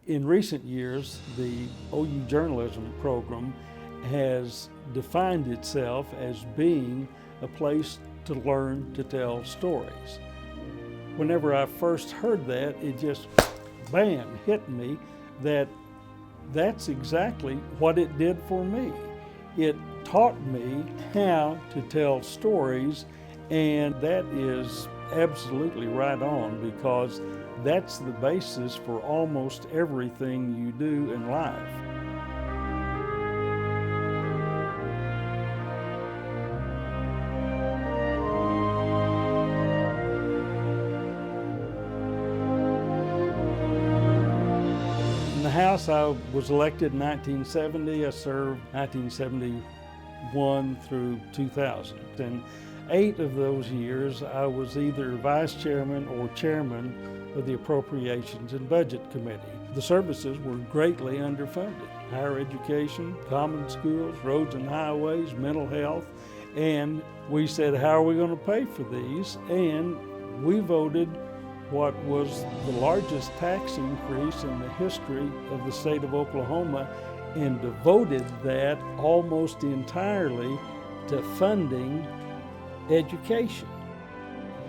In recent years, the OU journalism program has defined itself as being a place to learn to tell stories. Whenever I first heard that, it just, bam, hit me that that's exactly what it did for me. It taught me how to tell stories, and that is absolutely right on, because that's the basis for almost everything you do in life. In the House, I was elected in 1970. I served 1971 through 2000. And 8 of those years, I was either vice chairman or chairman of the Appropriations and Budget Committee. The services were greatly underfunded. Higher education, common schools, roads and highways, mental health. And we said, how are we going to pay for these? And we voted what was the largest tax increase in the history of the state of Oklahoma, and devoted that almost entirely to funding education.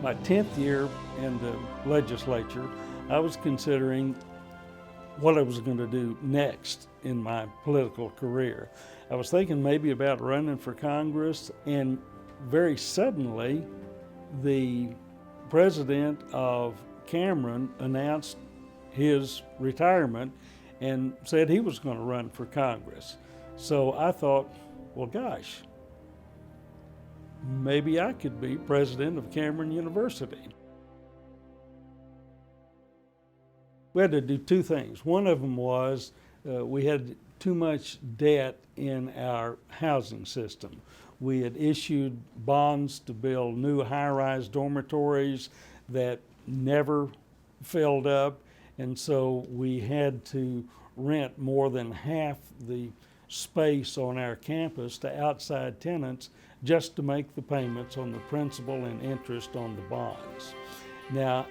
My 10th year in the legislature, I was considering what I was going to do next in my political career. I was thinking maybe about running for Congress, and very suddenly the president of Cameron announced his retirement and said he was going to run for Congress. So I thought, well, gosh, maybe I could be president of Cameron University. We had to do 2 things. One of them was we had too much debt in our housing system. We had issued bonds to build new high-rise dormitories that never filled up, and so we had to rent more than half the space on our campus to outside tenants just to make the payments on the principal and interest on the bonds. Now,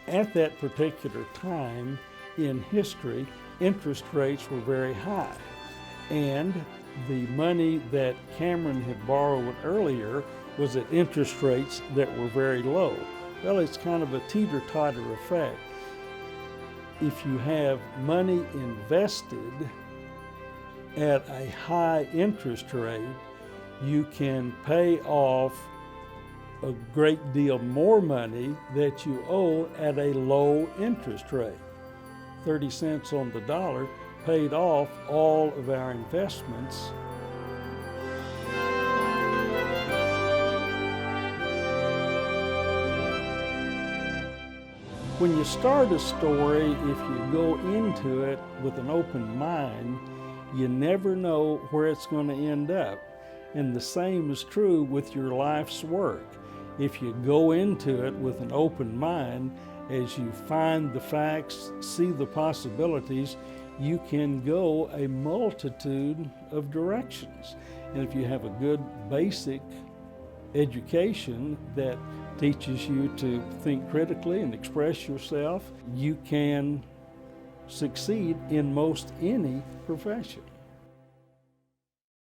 at that particular time in history, interest rates were very high, and the money that Cameron had borrowed earlier was at interest rates that were very low. Well, it's kind of a teeter-totter effect. If you have money invested at a high interest rate, you can pay off a great deal more money that you owe at a low interest rate. 30 cents on the dollar paid off all of our investments. When you start a story, if you go into it with an open mind, you never know where it's going to end up. And the same is true with your life's work. If you go into it with an open mind, as you find the facts, see the possibilities, you can go a multitude of directions. And if you have a good basic education that teaches you to think critically and express yourself, you can succeed in most any profession.